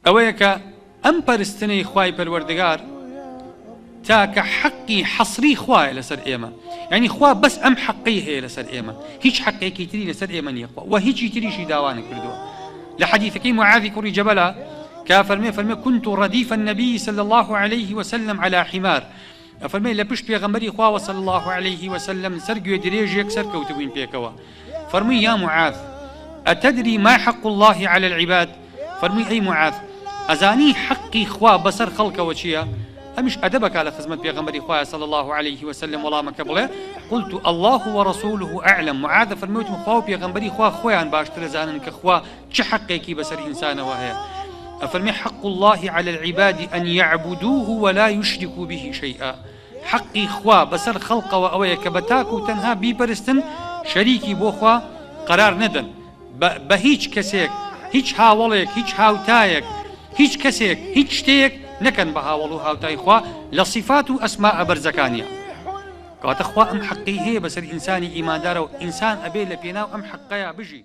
ئەوەیە کە ئەم پەرستنەی خوای پەروەردگار تاکە حەقی حەسری خوایە لەسەر ئێمە، یعنی خوا بەس ئەم حەقی هەیە لەسەر ئێمە، هیچ حەقێکی تری لەسەر ئێمە نییە خوا، و هیچی تریشی داوا نەکردووە. لە حەدیثەکەی معاذی کوڕی جەبەلە کە فەرمێ كنت رديف النبي صلى الله عليه وسلم على حمار، فەرمێ لە پشت پێغەمبەری خواوە صلى الله عليه وسلم سەر گوێ درێژێک سەرکەوتبووین پێکەوە. فەرمووی یا معاذ ئەتەدری ما حق الله على العباد، فەرمووی ئەی معاذ ئەزانی حەقی خوا بەسەر خەڵکەوە چییە؟ ئەمیش ئەدەبەکە لە خزمەت پێغەمبەری خوایە صلى الله عليه وسلم وەڵامەکە بڵێ قلت الله ورسوله أعلم. معاذ فەرموویتم خوا و پێغەمبەری خوا خۆیان باشتر دەزانن کە خوا چ حەقێکی بەسەر ئینسانەوە هەیە. أفرمي حق الله على العباد أن يعبدوه ولا يشركوا به شيئا، حقي خوا بسر خلق وأويك بتاكو تنها بيبرستن شريكي بوخوا قرار ندن بهيج كسيك هيج هاوليك هيج هاوتايك هيج كسيك هيج شتيك نكن بهاولو هاوتاي خوا لصفات أسماء برزكانيا كوات خوا أم حقي هي بسر إنساني إيمان دارو إنسان أبي لبيناو أم حقيا بجي